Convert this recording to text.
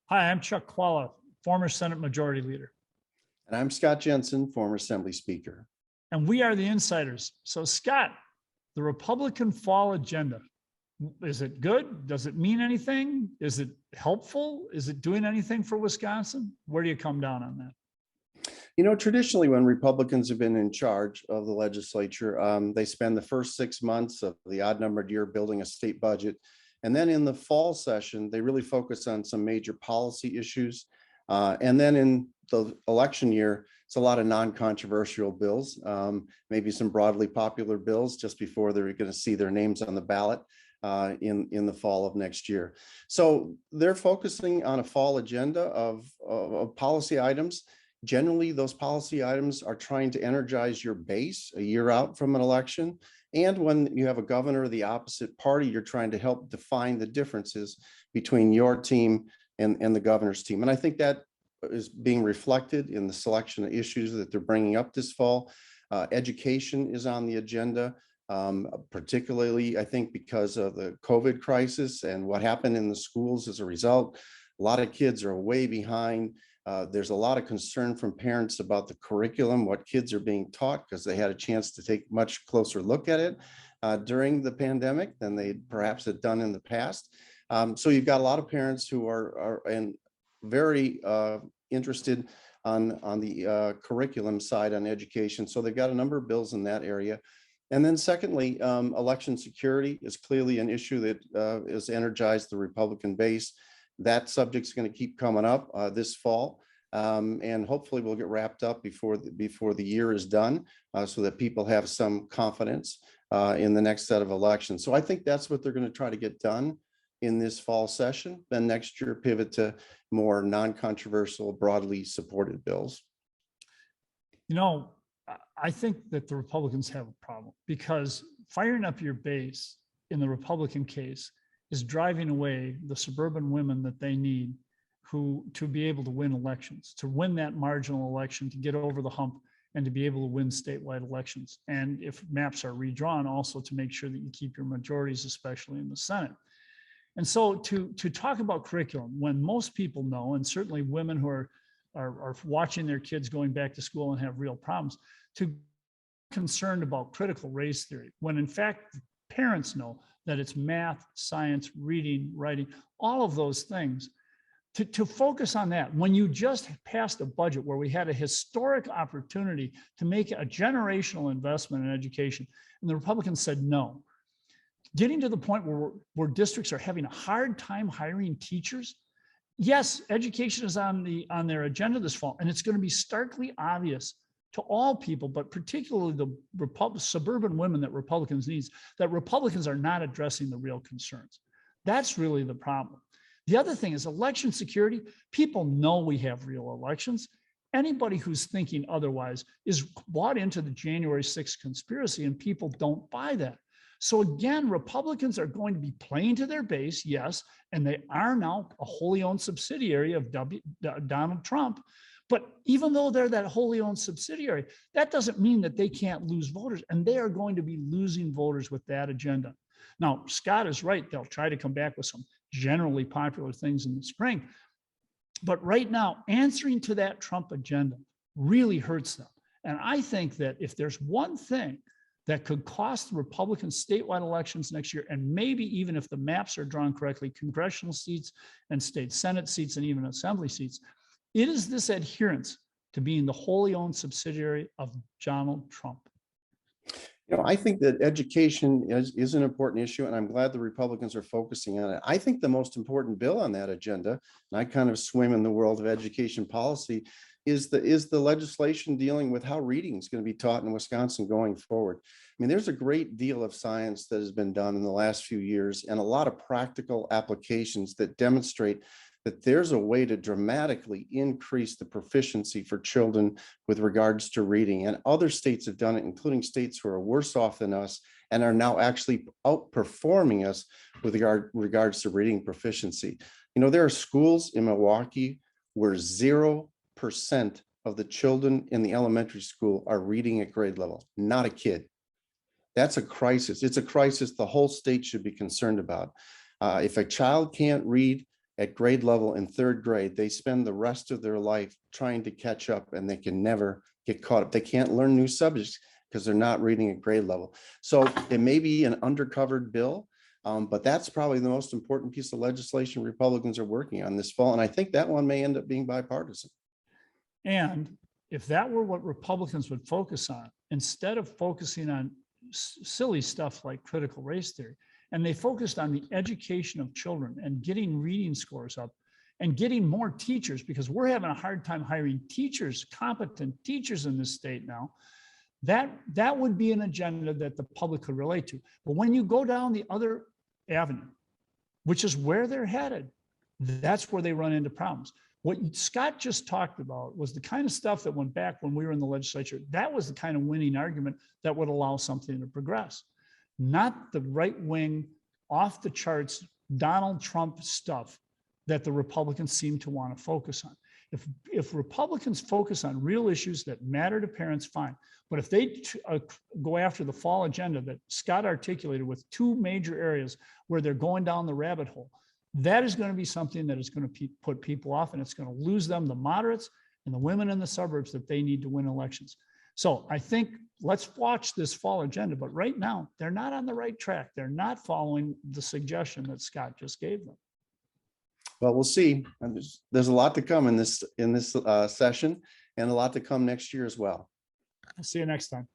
Hi, I'm Chuck Chvala, former Senate Majority Leader. And I'm Scott Jensen, former Assembly Speaker. And we are the Insiders. So Scott, the Republican fall agenda, is it good? Does it mean anything? Is it helpful? Is it doing anything for Wisconsin? Where do you come down on that? You know, traditionally when Republicans have been in charge of the legislature, they spend the first 6 months of the odd numbered year building a state budget. And then in the fall session, they really focus on some major policy issues. And then in the election year, it's a lot of non-controversial bills, maybe some broadly popular bills just before they're going to see their names on the ballot in the fall of next year. So they're focusing on a fall agenda of policy items. Generally, those policy items are trying to energize your base a year out from an election. And when you have a governor of the opposite party, you're trying to help define the differences between your team and the governor's team. And I think that is being reflected in the selection of issues that they're bringing up this fall. Education is on the agenda, particularly, I think, because of the COVID crisis and what happened in the schools as a result. A lot of kids are way behind. There's a lot of concern from parents about the curriculum, what kids are being taught, because they had a chance to take a much closer look at it during the pandemic than they perhaps had done in the past. So you've got a lot of parents who are very interested on the curriculum side on education. So they've got a number of bills in that area. And then secondly, election security is clearly an issue that has energized the Republican base. That subject's going to keep coming up this fall, and hopefully we'll get wrapped up before the year is done, so that people have some confidence in the next set of elections. So I think that's what they're going to try to get done in this fall session. Then next year, pivot to more non-controversial, broadly supported bills. You know, I think that the Republicans have a problem, because firing up your base in the Republican case is driving away the suburban women that they need to be able to win elections, to win that marginal election, to get over the hump, and to be able to win statewide elections. And if maps are redrawn, also to make sure that you keep your majorities, especially in the Senate. And so to talk about curriculum, when most people know, and certainly women who are watching their kids going back to school and have real problems, to be concerned about critical race theory, when in fact parents know that it's math, science, reading, writing, all of those things. To focus on that, when you just passed a budget where we had a historic opportunity to make a generational investment in education, and the Republicans said no. Getting to the point where districts are having a hard time hiring teachers. Yes, education is on their agenda this fall, and it's going to be starkly obvious to all people, but particularly the suburban women that Republicans need, that Republicans are not addressing the real concerns. That's really the problem. The other thing is election security. People know we have real elections. Anybody who's thinking otherwise is bought into the January 6th conspiracy, and people don't buy that. So again, Republicans are going to be playing to their base, yes, and they are now a wholly owned subsidiary of Donald Trump. But even though they're that wholly owned subsidiary, that doesn't mean that they can't lose voters, and they are going to be losing voters with that agenda. Now, Scott is right. They'll try to come back with some generally popular things in the spring. But right now, answering to that Trump agenda really hurts them. And I think that if there's one thing that could cost the Republicans statewide elections next year, and maybe even if the maps are drawn correctly, congressional seats and state Senate seats and even assembly seats, it is this adherence to being the wholly owned subsidiary of Donald Trump. You know, I think that education is an important issue, and I'm glad the Republicans are focusing on it. I think the most important bill on that agenda, and I kind of swim in the world of education policy, is the legislation dealing with how reading is going to be taught in Wisconsin going forward. I mean, there's a great deal of science that has been done in the last few years, and a lot of practical applications that demonstrate that there's a way to dramatically increase the proficiency for children with regards to reading. And other states have done it, including states who are worse off than us and are now actually outperforming us with regards to reading proficiency. You know, there are schools in Milwaukee where 0% of the children in the elementary school are reading at grade level, not a kid. That's a crisis. It's a crisis the whole state should be concerned about. If a child can't read, at grade level in third grade, they spend the rest of their life trying to catch up, and they can never get caught up. They can't learn new subjects because they're not reading at grade level. So it may be an undercovered bill, but that's probably the most important piece of legislation Republicans are working on this fall. And I think that one may end up being bipartisan. And if that were what Republicans would focus on, instead of focusing on silly stuff like critical race theory, and they focused on the education of children and getting reading scores up and getting more teachers, because we're having a hard time hiring teachers, competent teachers in this state now, that would be an agenda that the public could relate to. But when you go down the other avenue, which is where they're headed, that's where they run into problems. What Scott just talked about was the kind of stuff that went back when we were in the legislature. That was the kind of winning argument that would allow something to progress, not the right wing, off the charts, Donald Trump stuff that the Republicans seem to want to focus on. If Republicans focus on real issues that matter to parents, fine. But if they go after the fall agenda that Scott articulated with two major areas where they're going down the rabbit hole, that is going to be something that is going to put people off, and it's going to lose them the moderates and the women in the suburbs that they need to win elections. So I think let's watch this fall agenda, but right now they're not on the right track. They're not following the suggestion that Scott just gave them. Well, we'll see. And there's a lot to come in this session, and a lot to come next year as well. I'll see you next time.